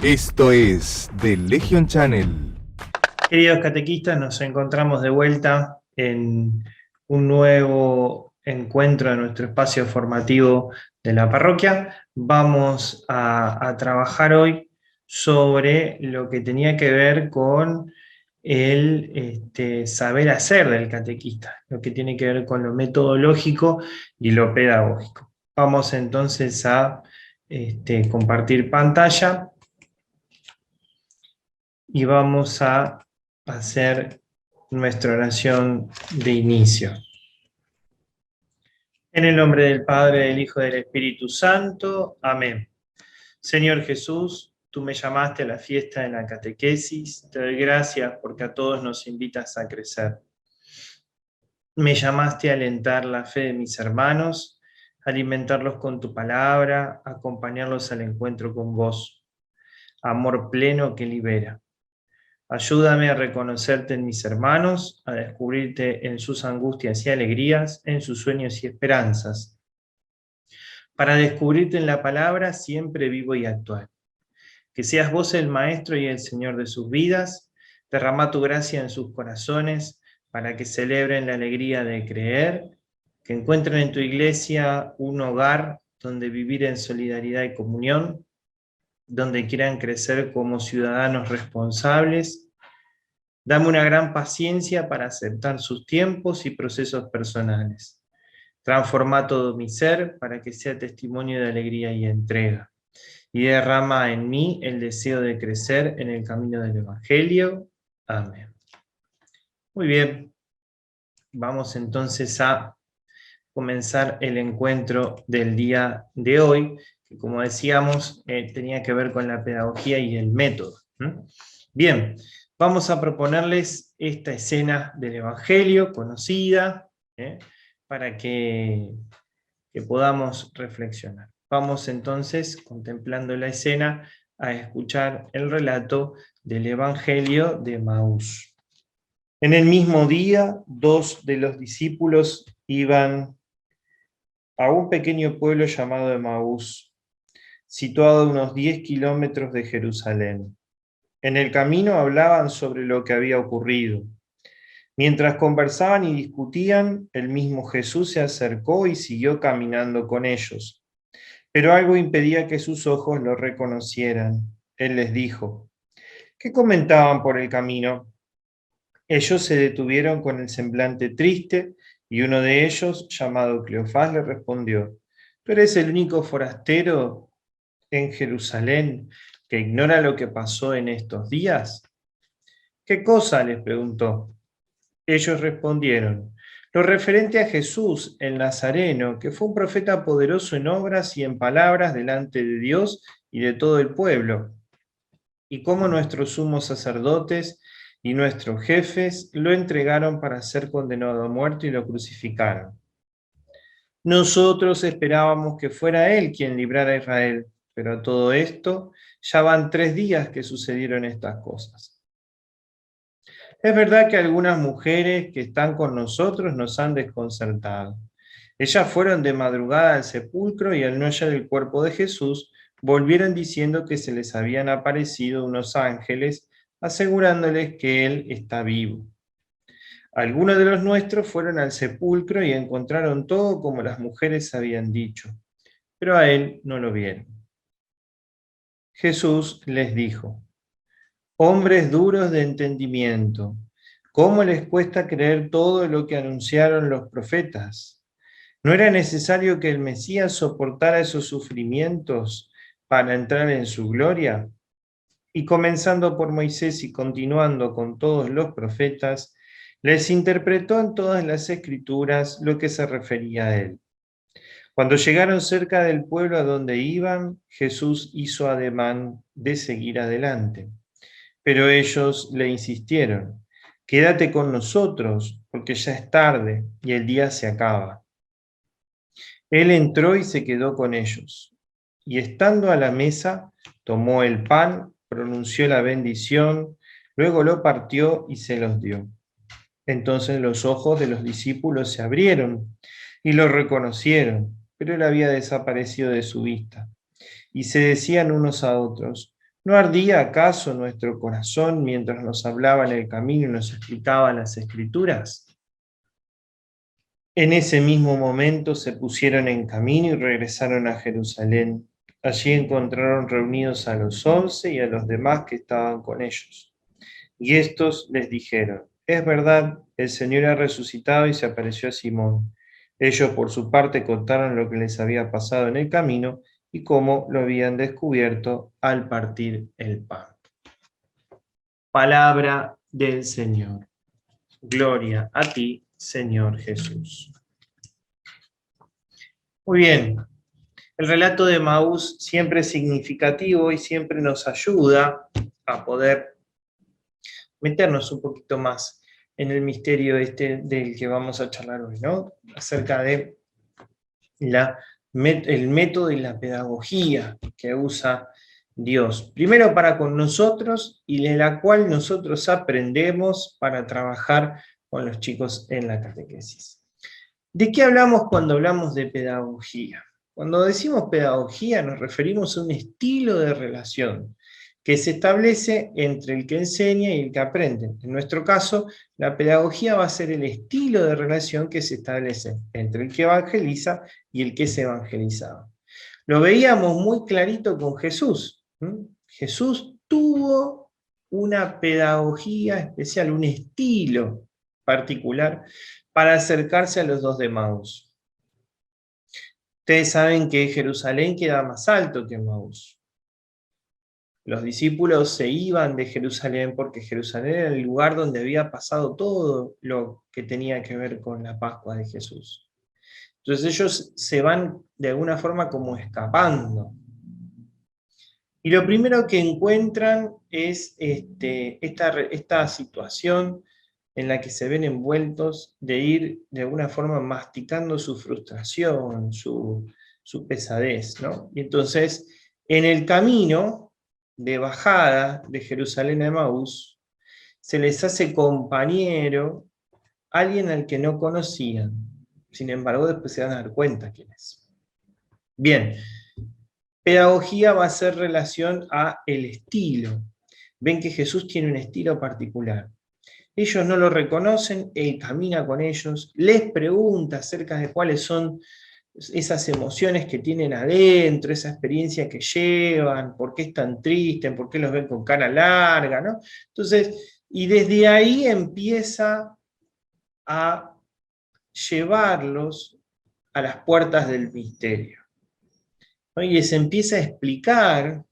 Esto es The Legion Channel. Queridos catequistas, nos encontramos de vuelta en un nuevo encuentro de nuestro espacio formativo de la parroquia. Vamos a trabajar hoy sobre lo que tenía que ver con el saber hacer del catequista, lo que tiene que ver con lo metodológico y lo pedagógico. Vamos entonces a compartir pantalla y vamos a hacer nuestra oración de inicio. En el nombre del Padre, del Hijo y del Espíritu Santo. Amén. Señor Jesús, tú me llamaste a la fiesta de la catequesis. Te doy gracias porque a todos nos invitas a crecer. Me llamaste a alentar la fe de mis hermanos, alimentarlos con tu palabra, acompañarlos al encuentro con vos. Amor pleno que libera. Ayúdame a reconocerte en mis hermanos, a descubrirte en sus angustias y alegrías, en sus sueños y esperanzas. Para descubrirte en la palabra siempre vivo y actual. Que seas vos el Maestro y el Señor de sus vidas, derrama tu gracia en sus corazones para que celebren la alegría de creer, que encuentren en tu iglesia un hogar donde vivir en solidaridad y comunión, donde quieran crecer como ciudadanos responsables. Dame una gran paciencia para aceptar sus tiempos y procesos personales. Transforma todo mi ser para que sea testimonio de alegría y entrega. Y derrama en mí el deseo de crecer en el camino del Evangelio. Amén. Muy bien, vamos entonces a comenzar el encuentro del día de hoy, que como decíamos, tenía que ver con la pedagogía y el método. Bien, vamos a proponerles esta escena del Evangelio conocida, para que podamos reflexionar. Vamos entonces, contemplando la escena, a escuchar el relato del Evangelio de Maús. En el mismo día, dos de los discípulos iban a un pequeño pueblo llamado Emaús, situado a unos 10 kilómetros de Jerusalén. En el camino hablaban sobre lo que había ocurrido. Mientras conversaban y discutían, el mismo Jesús se acercó y siguió caminando con ellos. Pero algo impedía que sus ojos lo reconocieran. Él les dijo: ¿qué comentaban por el camino? Ellos se detuvieron con el semblante triste, y uno de ellos, llamado Cleofás, le respondió: ¿tú eres el único forastero en Jerusalén que ignora lo que pasó en estos días? ¿Qué cosa?, les preguntó. Ellos respondieron: lo referente a Jesús, el Nazareno, que fue un profeta poderoso en obras y en palabras delante de Dios y de todo el pueblo, y cómo nuestros sumos sacerdotes y nuestros jefes lo entregaron para ser condenado a muerte y lo crucificaron. Nosotros esperábamos que fuera Él quien librara a Israel, pero a todo esto ya van 3 días que sucedieron estas cosas. Es verdad que algunas mujeres que están con nosotros nos han desconcertado. Ellas fueron de madrugada al sepulcro y al no hallar el cuerpo de Jesús, volvieron diciendo que se les habían aparecido unos ángeles, asegurándoles que Él está vivo. Algunos de los nuestros fueron al sepulcro y encontraron todo como las mujeres habían dicho, pero a Él no lo vieron. Jesús les dijo: hombres duros de entendimiento, ¿cómo les cuesta creer todo lo que anunciaron los profetas? ¿No era necesario que el Mesías soportara esos sufrimientos para entrar en su gloria? Y comenzando por Moisés y continuando con todos los profetas, les interpretó en todas las escrituras lo que se refería a él. Cuando llegaron cerca del pueblo a donde iban, Jesús hizo ademán de seguir adelante. Pero ellos le insistieron: quédate con nosotros, porque ya es tarde y el día se acaba. Él entró y se quedó con ellos. Y estando a la mesa, tomó el pan, pronunció la bendición, luego lo partió y se los dio. Entonces los ojos de los discípulos se abrieron y lo reconocieron, pero él había desaparecido de su vista. Y se decían unos a otros: ¿No ardía acaso nuestro corazón mientras nos hablaba en el camino y nos explicaba las Escrituras? En ese mismo momento se pusieron en camino y regresaron a Jerusalén. Allí encontraron reunidos a los 11 y a los demás que estaban con ellos. Y estos les dijeron: es verdad, el Señor ha resucitado y se apareció a Simón. Ellos por su parte contaron lo que les había pasado en el camino y cómo lo habían descubierto al partir el pan. Palabra del Señor. Gloria a ti, Señor Jesús. Muy bien, el relato de Maús siempre es significativo y siempre nos ayuda a poder meternos un poquito más en el misterio del que vamos a charlar hoy, ¿no? Acerca de el método y la pedagogía que usa Dios. Primero para con nosotros y de la cual nosotros aprendemos para trabajar con los chicos en la catequesis. ¿De qué hablamos cuando hablamos de pedagogía? Cuando decimos pedagogía nos referimos a un estilo de relación que se establece entre el que enseña y el que aprende. En nuestro caso, la pedagogía va a ser el estilo de relación que se establece entre el que evangeliza y el que es evangelizado. Lo veíamos muy clarito con Jesús. Jesús tuvo una pedagogía especial, un estilo particular para acercarse a los dos de Emaús. Ustedes saben que Jerusalén queda más alto que Emaús. Los discípulos se iban de Jerusalén porque Jerusalén era el lugar donde había pasado todo lo que tenía que ver con la Pascua de Jesús. Entonces ellos se van de alguna forma como escapando. Y lo primero que encuentran es esta situación en la que se ven envueltos de ir de alguna forma masticando su frustración, su pesadez, ¿no? Y entonces, en el camino de bajada de Jerusalén a Emaús, se les hace compañero alguien al que no conocían. Sin embargo, después se van a dar cuenta quién es. Bien, pedagogía va a ser relación a el estilo. Ven que Jesús tiene un estilo particular. Ellos no lo reconocen, Él camina con ellos, les pregunta acerca de cuáles son esas emociones que tienen adentro, esa experiencia que llevan, por qué están tristes, por qué los ven con cara larga, ¿no? Entonces, y desde ahí empieza a llevarlos a las puertas del misterio, ¿no? Y les empieza a explicar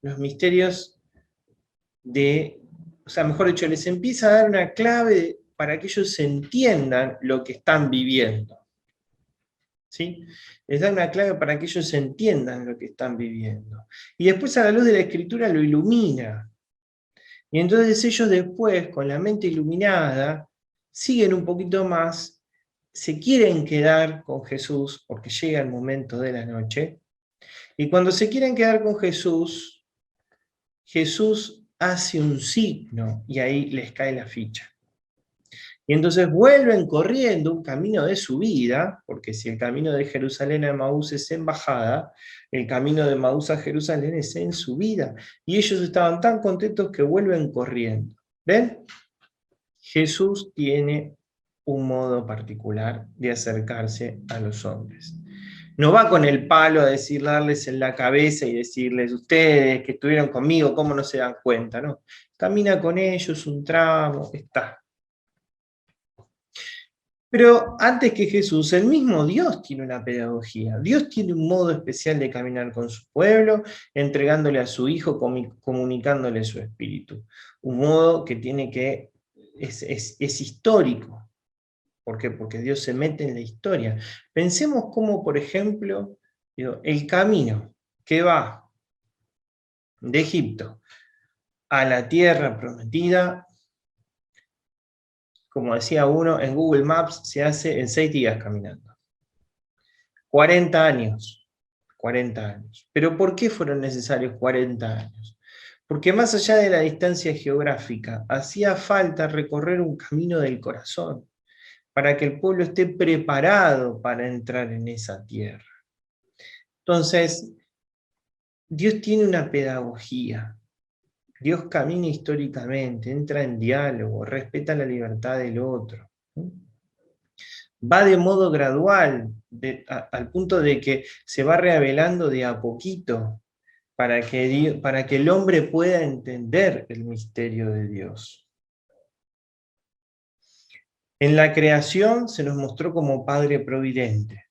los misterios o sea, mejor dicho, les empieza a dar una clave para que ellos entiendan lo que están viviendo. ¿Sí? Les da una clave para que ellos entiendan lo que están viviendo. Y después a la luz de la Escritura lo ilumina. Y entonces ellos después, con la mente iluminada, siguen un poquito más, se quieren quedar con Jesús, porque llega el momento de la noche, y cuando se quieren quedar con Jesús, Jesús hace un signo, y ahí les cae la ficha. Y entonces vuelven corriendo un camino de subida, porque si el camino de Jerusalén a Emaús es en bajada, el camino de Emaús a Jerusalén es en subida. Y ellos estaban tan contentos que vuelven corriendo. ¿Ven? Jesús tiene un modo particular de acercarse a los hombres. No va con el palo a darles en la cabeza y decirles: ustedes que estuvieron conmigo, ¿cómo no se dan cuenta? No, camina con ellos un tramo, está. Pero antes que Jesús, el mismo Dios tiene una pedagogía. Dios tiene un modo especial de caminar con su pueblo, entregándole a su Hijo, comunicándole su Espíritu. Un modo que es histórico. ¿Por qué? Porque Dios se mete en la historia. Pensemos cómo, por ejemplo, el camino que va de Egipto a la tierra prometida, como decía uno, en Google Maps se hace en 6 días caminando. 40 años. 40 años. ¿Pero por qué fueron necesarios 40 años? Porque más allá de la distancia geográfica, hacía falta recorrer un camino del corazón para que el pueblo esté preparado para entrar en esa tierra. Entonces, Dios tiene una pedagogía. Dios camina históricamente, entra en diálogo, respeta la libertad del otro. Va de modo gradual, al punto de que se va revelando de a poquito para que el hombre pueda entender el misterio de Dios. En la creación se nos mostró como Padre providente.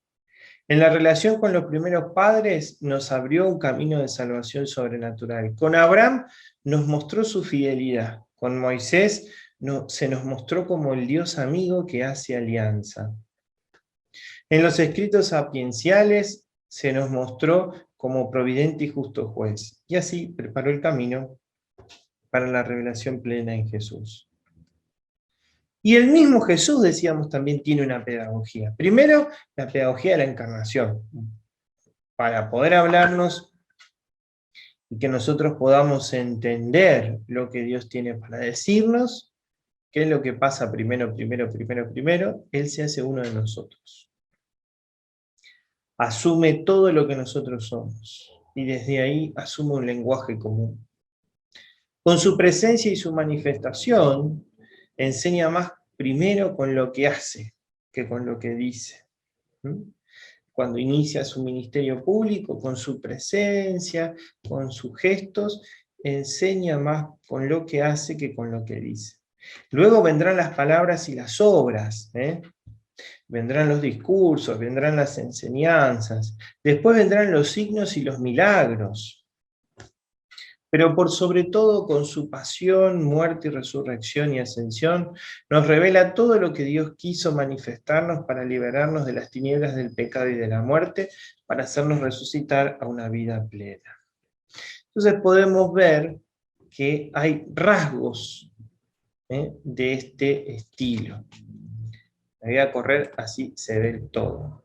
En la relación con los primeros padres nos abrió un camino de salvación sobrenatural. Con Abraham nos mostró su fidelidad. Con Moisés se nos mostró como el Dios amigo que hace alianza. En los escritos sapienciales se nos mostró como providente y justo juez. Y así preparó el camino para la revelación plena en Jesús. Y el mismo Jesús, decíamos, también tiene una pedagogía. Primero, la pedagogía de la encarnación. Para poder hablarnos y que nosotros podamos entender lo que Dios tiene para decirnos, qué es lo que pasa primero, Él se hace uno de nosotros. Asume todo lo que nosotros somos, y desde ahí asume un lenguaje común. Con su presencia y su manifestación, enseña más primero con lo que hace que con lo que dice. Cuando inicia su ministerio público, con su presencia, con sus gestos, enseña más con lo que hace que con lo que dice. Luego vendrán las palabras y las obras, vendrán los discursos, vendrán las enseñanzas, después vendrán los signos y los milagros. Pero por sobre todo, con su pasión, muerte y resurrección y ascensión, nos revela todo lo que Dios quiso manifestarnos para liberarnos de las tinieblas del pecado y de la muerte, para hacernos resucitar a una vida plena. Entonces podemos ver que hay rasgos de este estilo. Me voy a correr, así se ve todo.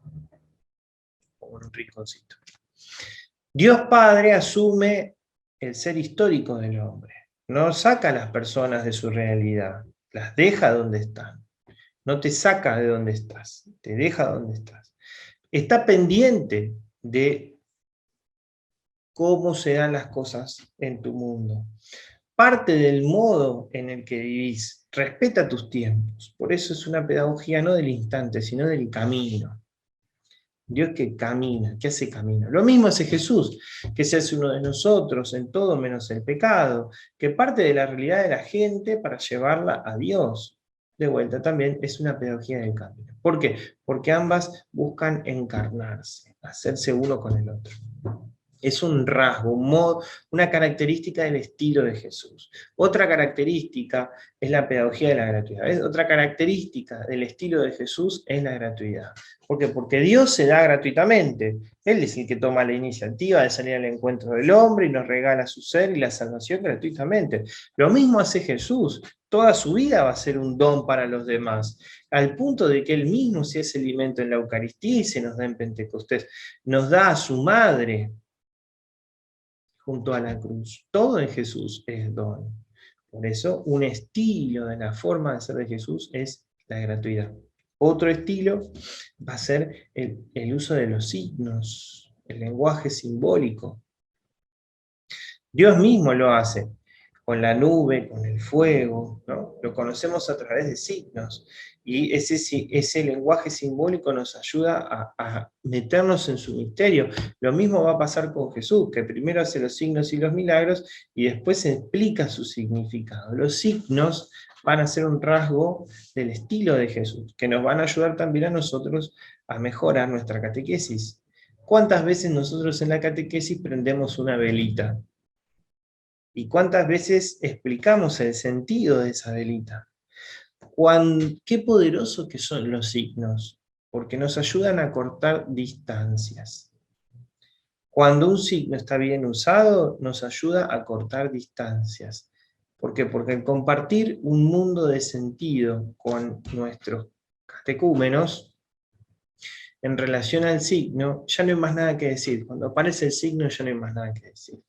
Como un rinconcito. Dios Padre asume el ser histórico del hombre. No saca a las personas de su realidad, las deja donde están. No te saca de donde estás, te deja donde estás. Está pendiente de cómo se dan las cosas en tu mundo. Parte del modo en el que vivís, respeta tus tiempos. Por eso es una pedagogía no del instante, sino del camino. Dios que camina, que hace camino. Lo mismo hace Jesús, que se hace uno de nosotros en todo menos el pecado, que parte de la realidad de la gente para llevarla a Dios. De vuelta, también es una pedagogía del camino. ¿Por qué? Porque ambas buscan encarnarse, hacerse uno con el otro. Es un rasgo, un modo, una característica del estilo de Jesús. Otra característica es la pedagogía de la gratuidad. Otra característica del estilo de Jesús es la gratuidad. ¿Por qué? Porque Dios se da gratuitamente. Él es el que toma la iniciativa de salir al encuentro del hombre y nos regala su ser y la salvación gratuitamente. Lo mismo hace Jesús. Toda su vida va a ser un don para los demás, al punto de que Él mismo se hace alimento en la Eucaristía y se nos da en Pentecostés. Nos da a su madre junto a la cruz. Todo en Jesús es don. Por eso, un estilo de la forma de ser de Jesús es la gratuidad. Otro estilo va a ser el uso de los signos, el lenguaje simbólico. Dios mismo lo hace, con la nube, con el fuego, ¿no? Lo conocemos a través de signos. Y ese lenguaje simbólico nos ayuda a meternos en su misterio. Lo mismo va a pasar con Jesús, que primero hace los signos y los milagros y después explica su significado. Los signos van a ser un rasgo del estilo de Jesús, que nos van a ayudar también a nosotros a mejorar nuestra catequesis. ¿Cuántas veces nosotros en la catequesis prendemos una velita? ¿Y cuántas veces explicamos el sentido de esa velita? Qué poderosos que son los signos, porque nos ayudan a cortar distancias. Cuando un signo está bien usado, nos ayuda a cortar distancias. ¿Por qué? Porque al compartir un mundo de sentido con nuestros catecúmenos, en relación al signo, ya no hay más nada que decir. Cuando aparece el signo, ya no hay más nada que decir.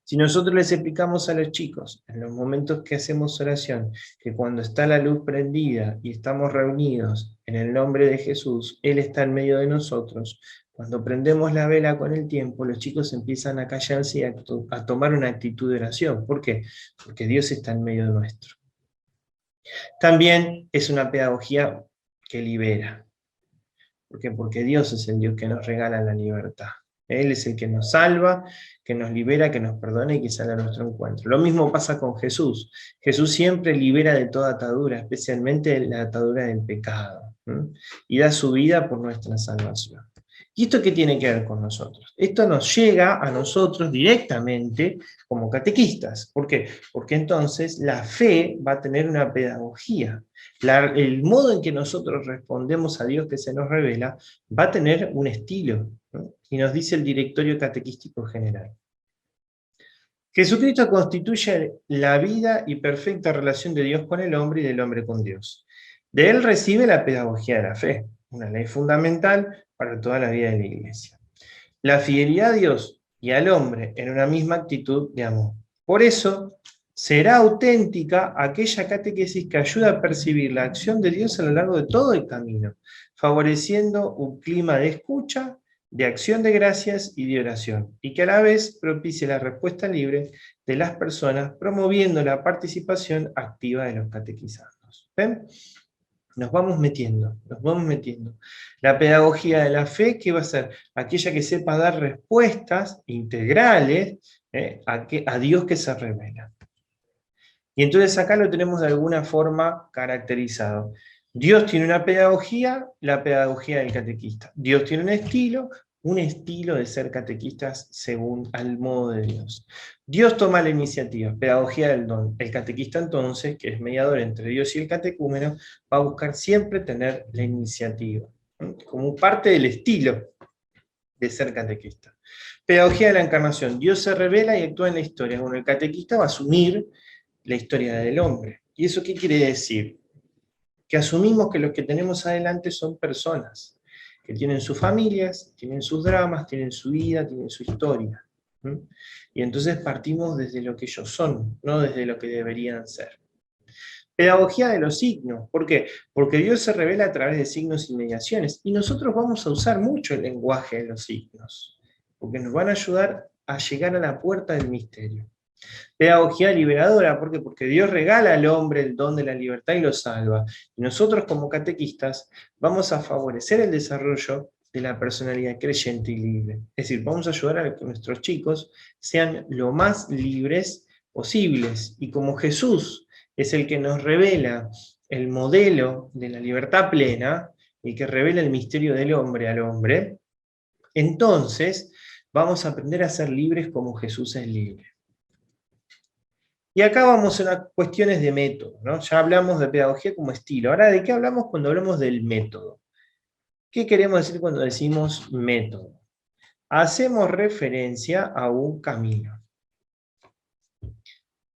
Si nosotros les explicamos a los chicos, en los momentos que hacemos oración, que cuando está la luz prendida y estamos reunidos en el nombre de Jesús, Él está en medio de nosotros, Cuando prendemos la vela con el tiempo, los chicos empiezan a callarse y a tomar una actitud de oración. ¿Por qué? Porque Dios está en medio nuestro. También es una pedagogía que libera. ¿Por qué? Porque Dios es el Dios que nos regala la libertad. Él es el que nos salva, que nos libera, que nos perdona y que sale a nuestro encuentro. Lo mismo pasa con Jesús. Jesús siempre libera de toda atadura, especialmente la atadura del pecado, y da su vida por nuestra salvación. ¿Y esto qué tiene que ver con nosotros? Esto nos llega a nosotros directamente como catequistas. ¿Por qué? Porque entonces la fe va a tener una pedagogía. El modo en que nosotros respondemos a Dios que se nos revela va a tener un estilo, ¿no? Y nos dice el Directorio Catequístico General. Jesucristo constituye la vida y perfecta relación de Dios con el hombre y del hombre con Dios. De él recibe la pedagogía de la fe, una ley fundamental para toda la vida de la Iglesia. La fidelidad a Dios y al hombre en una misma actitud de amor. Por eso, será auténtica aquella catequesis que ayuda a percibir la acción de Dios a lo largo de todo el camino, favoreciendo un clima de escucha, de acción de gracias y de oración, y que a la vez propicie la respuesta libre de las personas, promoviendo la participación activa de los catequizandos. ¿Ven? Nos vamos metiendo, nos vamos metiendo. La pedagogía de la fe, ¿qué va a ser? Aquella que sepa dar respuestas integrales a Dios que se revela. Y entonces acá lo tenemos de alguna forma caracterizado. Dios tiene una pedagogía, la pedagogía del catequista. Dios tiene un estilo de ser catequistas según al modo de Dios. Dios toma la iniciativa, pedagogía del don. El catequista entonces, que es mediador entre Dios y el catecúmeno, va a buscar siempre tener la iniciativa, como parte del estilo de ser catequista. Pedagogía de la encarnación. Dios se revela y actúa en la historia. Bueno, el catequista va a asumir la historia del hombre. ¿Y eso qué quiere decir? Que asumimos que los que tenemos adelante son personas, que tienen sus familias, tienen sus dramas, tienen su vida, tienen su historia. Y entonces partimos desde lo que ellos son, no desde lo que deberían ser. Pedagogía de los signos. ¿Por qué? Porque Dios se revela a través de signos y mediaciones, y nosotros vamos a usar mucho el lenguaje de los signos, porque nos van a ayudar a llegar a la puerta del misterio. Pedagogía liberadora, ¿por qué? Porque Dios regala al hombre el don de la libertad y lo salva. Y nosotros como catequistas vamos a favorecer el desarrollo de la personalidad creyente y libre. Es decir, vamos a ayudar a que nuestros chicos sean lo más libres posibles. Y como Jesús es el que nos revela el modelo de la libertad plena, el que revela el misterio del hombre al hombre, entonces vamos a aprender a ser libres como Jesús es libre. Y acá vamos a las cuestiones de método, ¿no? Ya hablamos de pedagogía como estilo. Ahora, ¿de qué hablamos cuando hablamos del método? ¿Qué queremos decir cuando decimos método? Hacemos referencia a un camino.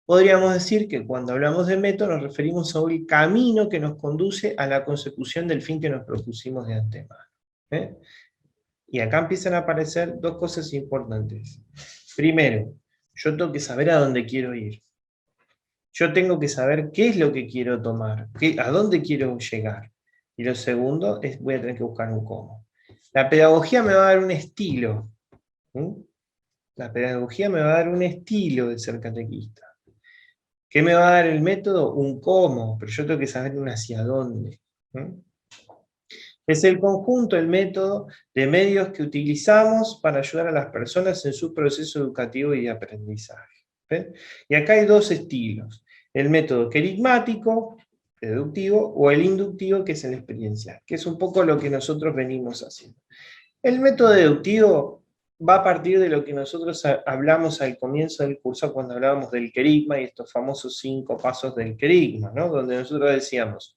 Podríamos decir que cuando hablamos de método nos referimos a un camino que nos conduce a la consecución del fin que nos propusimos de antemano. Y acá empiezan a aparecer dos cosas importantes. Primero, yo tengo que saber a dónde quiero ir. Yo tengo que saber qué es lo que quiero tomar, a dónde quiero llegar. Y lo segundo es, voy a tener que buscar un cómo. La pedagogía me va a dar un estilo. La pedagogía me va a dar un estilo de ser catequista. ¿Qué me va a dar el método? Un cómo, pero yo tengo que saber un hacia dónde. Es el conjunto, el método de medios que utilizamos para ayudar a las personas en su proceso educativo y de aprendizaje. Y acá hay dos estilos. El método querigmático, deductivo, o el inductivo, que es el experiencial, que es un poco lo que nosotros venimos haciendo. El método deductivo va a partir de lo que nosotros hablamos al comienzo del curso cuando hablábamos del querigma y estos famosos 5 pasos del querigma, ¿no? Donde nosotros decíamos,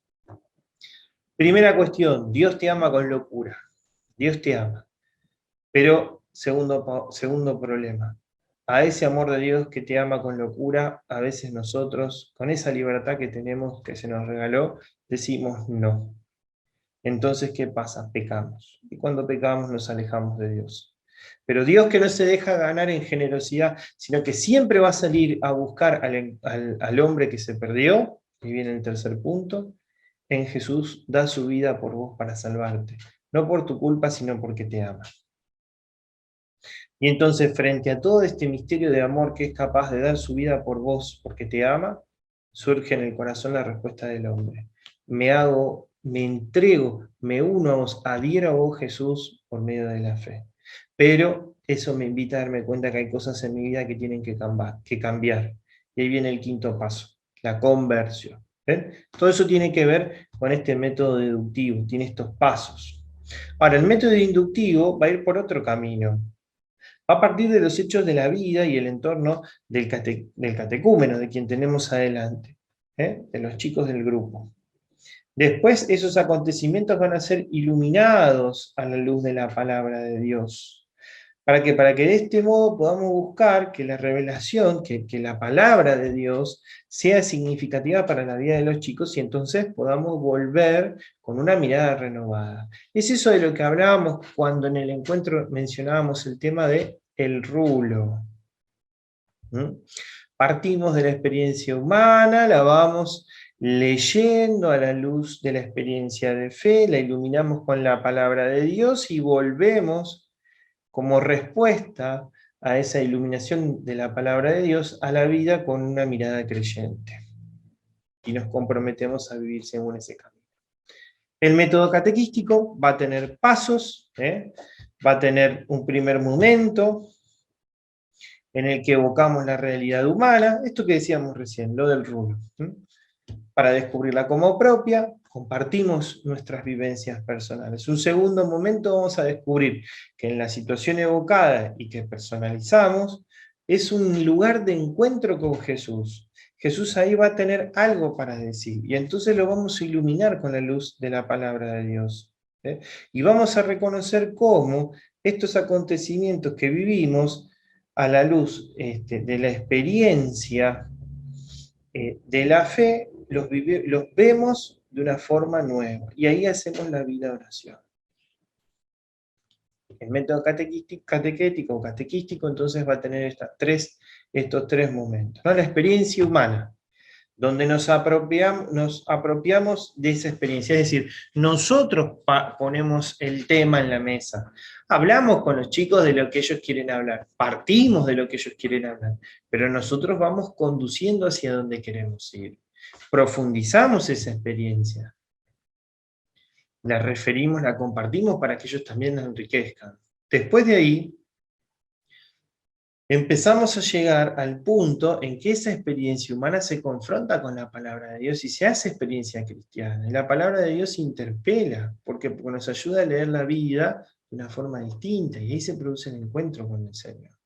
primera cuestión, Dios te ama con locura. Dios te ama. Pero, segundo problema, a ese amor de Dios que te ama con locura, a veces nosotros, con esa libertad que tenemos, que se nos regaló, decimos no. Entonces, ¿qué pasa? Pecamos. Y cuando pecamos nos alejamos de Dios. Pero Dios, que no se deja ganar en generosidad, sino que siempre va a salir a buscar al hombre que se perdió, y viene el tercer punto, en Jesús da su vida por vos para salvarte. No por tu culpa, sino porque te ama. Y entonces, frente a todo este misterio de amor que es capaz de dar su vida por vos porque te ama, surge en el corazón la respuesta del hombre. Me entrego, me uno a vos, adhiero a vos, Jesús, por medio de la fe. Pero eso me invita a darme cuenta que hay cosas en mi vida que tienen que cambiar. Y ahí viene el quinto paso, la conversión. ¿Ven? Todo eso tiene que ver con este método deductivo, tiene estos pasos. Ahora, el método inductivo va a ir por otro camino. Va a partir de los hechos de la vida y el entorno del catecúmeno, de quien tenemos adelante, de los chicos del grupo. Después esos acontecimientos van a ser iluminados a la luz de la palabra de Dios. ¿Para qué? Para que de este modo podamos buscar que la revelación, que la palabra de Dios sea significativa para la vida de los chicos y entonces podamos volver con una mirada renovada. Es eso de lo que hablábamos cuando en el encuentro mencionábamos el tema de el rulo. Partimos de la experiencia humana, la vamos leyendo a la luz de la experiencia de fe, la iluminamos con la palabra de Dios y volvemos como respuesta a esa iluminación de la palabra de Dios a la vida con una mirada creyente. Y nos comprometemos a vivir según ese camino. El método catequístico va a tener pasos, va a tener un primer momento en el que evocamos la realidad humana, esto que decíamos recién, lo del rulo, para descubrirla como propia, compartimos nuestras vivencias personales. Un segundo momento vamos a descubrir que en la situación evocada y que personalizamos, es un lugar de encuentro con Jesús. Jesús ahí va a tener algo para decir, y entonces lo vamos a iluminar con la luz de la palabra de Dios. Y vamos a reconocer cómo estos acontecimientos que vivimos a la luz de la experiencia de la fe, los vemos de una forma nueva. Y ahí hacemos la vida oración. El método catequético o catequístico entonces va a tener estos tres momentos, ¿no? La experiencia humana, donde nos apropiamos de esa experiencia, es decir, nosotros ponemos el tema en la mesa, hablamos con los chicos de lo que ellos quieren hablar, partimos de lo que ellos quieren hablar, pero nosotros vamos conduciendo hacia donde queremos ir, profundizamos esa experiencia, la referimos, la compartimos para que ellos también nos enriquezcan. Después de ahí, empezamos a llegar al punto en que esa experiencia humana se confronta con la palabra de Dios y se hace experiencia cristiana. Y la palabra de Dios interpela, porque nos ayuda a leer la vida de una forma distinta, y ahí se produce el encuentro con el Señor.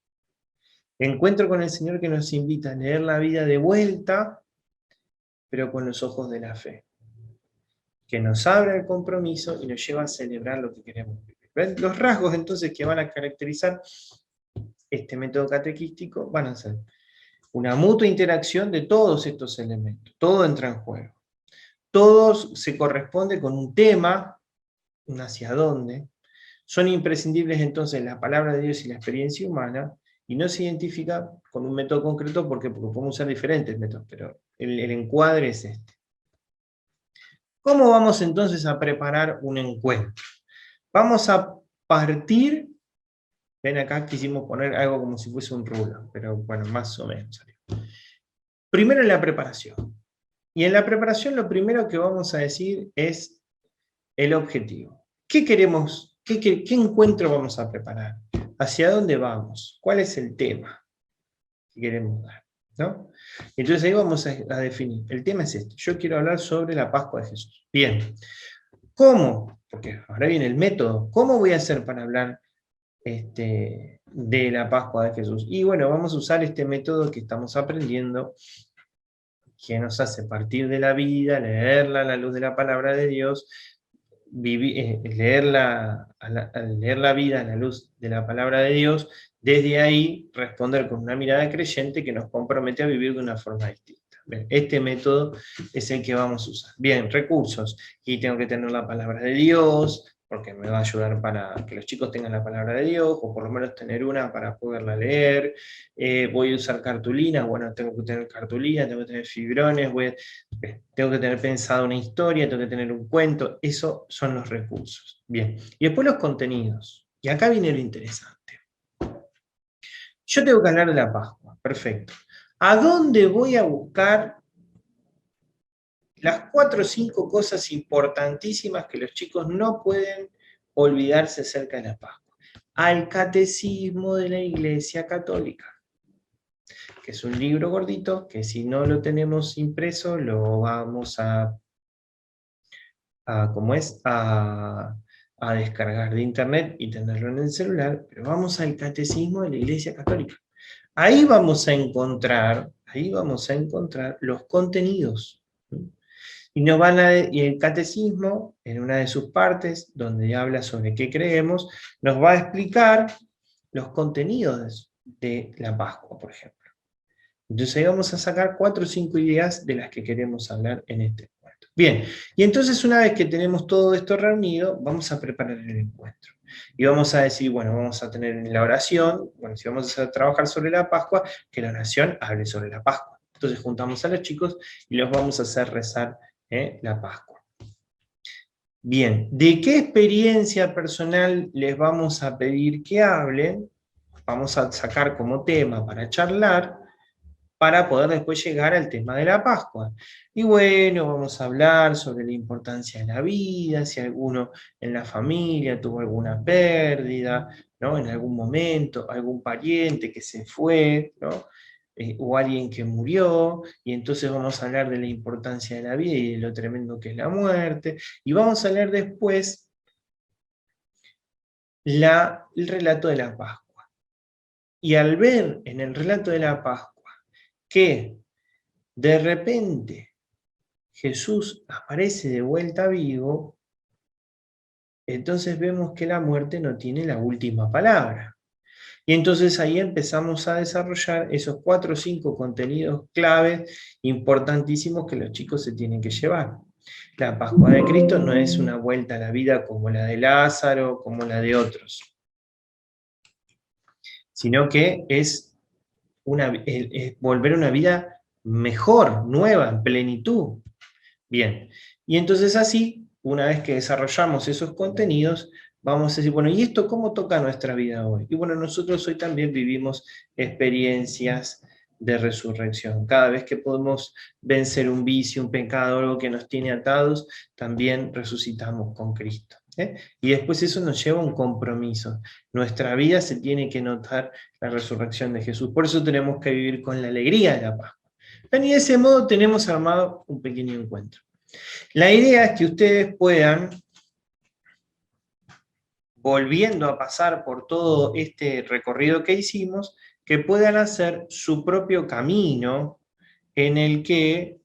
Encuentro con el Señor que nos invita a leer la vida de vuelta, pero con los ojos de la fe, que nos abre el compromiso y nos lleva a celebrar lo que queremos vivir. ¿Ven? Los rasgos entonces que van a caracterizar este método catequístico van a ser una mutua interacción de todos estos elementos, todo entra en juego. Todos se corresponde con un tema, un hacia dónde, son imprescindibles entonces la palabra de Dios y la experiencia humana, y no se identifica con un método concreto porque podemos usar diferentes métodos, pero el encuadre es este. ¿Cómo vamos entonces a preparar un encuentro? Vamos a partir, ven acá quisimos poner algo como si fuese un rulo, pero bueno, más o menos. Primero en la preparación. Y en la preparación lo primero que vamos a decir es el objetivo. ¿Qué queremos? ¿Qué encuentro vamos a preparar? ¿Hacia dónde vamos? ¿Cuál es el tema que queremos dar? ¿No? Entonces ahí vamos a definir. El tema es este. Yo quiero hablar sobre la Pascua de Jesús. Bien. ¿Cómo? Porque ahora viene el método. ¿Cómo voy a hacer para hablar de la Pascua de Jesús? Y bueno, vamos a usar este método que estamos aprendiendo, que nos hace partir de la vida, leerla a la luz de la palabra de Dios, leer la vida a la luz de la palabra de Dios, desde ahí responder con una mirada creyente que nos compromete a vivir de una forma distinta. Bien, este método es el que vamos a usar. Bien, recursos. Y tengo que tener la palabra de Dios, porque me va a ayudar para que los chicos tengan la palabra de Dios, o por lo menos tener una para poderla leer. Voy a usar cartulinas, bueno, tengo que tener cartulina, tengo que tener fibrones, tengo que tener pensada una historia, tengo que tener un cuento. Esos son los recursos. Bien, y después los contenidos. Y acá viene lo interesante. Yo tengo que hablar de la Pascua, perfecto. ¿A dónde voy a buscar las 4 o 5 cosas importantísimas que los chicos no pueden olvidarse acerca de la Pascua? Al Catecismo de la Iglesia Católica, que es un libro gordito, que si no lo tenemos impreso, lo vamos a descargar de internet y tenerlo en el celular, pero vamos al Catecismo de la Iglesia Católica. Ahí vamos a encontrar los contenidos. Y el Catecismo, en una de sus partes, donde habla sobre qué creemos, nos va a explicar los contenidos de la Pascua, por ejemplo. Entonces ahí vamos a sacar 4 o 5 ideas de las que queremos hablar en este encuentro. Bien, y entonces una vez que tenemos todo esto reunido, vamos a preparar el encuentro. Y vamos a decir, bueno, vamos a tener la oración, bueno, si vamos a trabajar sobre la Pascua, que la oración hable sobre la Pascua. Entonces juntamos a los chicos y los vamos a hacer rezar la Pascua. Bien, ¿de qué experiencia personal les vamos a pedir que hablen? Vamos a sacar como tema para charlar, para poder después llegar al tema de la Pascua. Y bueno, vamos a hablar sobre la importancia de la vida, si alguno en la familia tuvo alguna pérdida, ¿no? En algún momento, algún pariente que se fue, ¿no? O alguien que murió, y entonces vamos a hablar de la importancia de la vida y de lo tremendo que es la muerte, y vamos a leer después el relato de la Pascua. Y al ver en el relato de la Pascua que de repente Jesús aparece de vuelta vivo, entonces vemos que la muerte no tiene la última palabra. Y entonces ahí empezamos a desarrollar esos 4 o 5 contenidos claves importantísimos que los chicos se tienen que llevar. La Pascua de Cristo no es una vuelta a la vida como la de Lázaro, como la de otros, sino que es volver a una vida mejor, nueva, en plenitud. Bien, y entonces así, una vez que desarrollamos esos contenidos, vamos a decir, bueno, ¿y esto cómo toca nuestra vida hoy? Y bueno, nosotros hoy también vivimos experiencias de resurrección. Cada vez que podemos vencer un vicio, un pecado, algo que nos tiene atados, también resucitamos con Cristo. Y después eso nos lleva a un compromiso. Nuestra vida se tiene que notar la resurrección de Jesús. Por eso tenemos que vivir con la alegría de la Pascua. Y de ese modo tenemos armado un pequeño encuentro. La idea es que ustedes puedan, volviendo a pasar por todo este recorrido que hicimos, que puedan hacer su propio camino en el que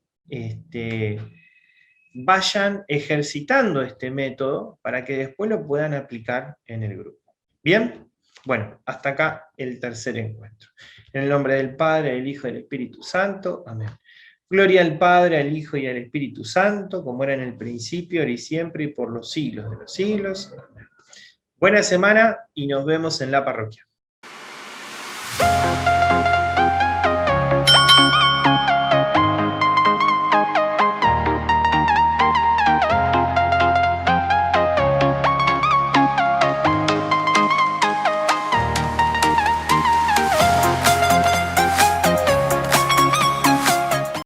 vayan ejercitando este método para que después lo puedan aplicar en el grupo. ¿Bien? Bueno, hasta acá el tercer encuentro. En el nombre del Padre, del Hijo y del Espíritu Santo. Amén. Gloria al Padre, al Hijo y al Espíritu Santo, como era en el principio, ahora y siempre, y por los siglos de los siglos. Amén. Buena semana y nos vemos en la parroquia.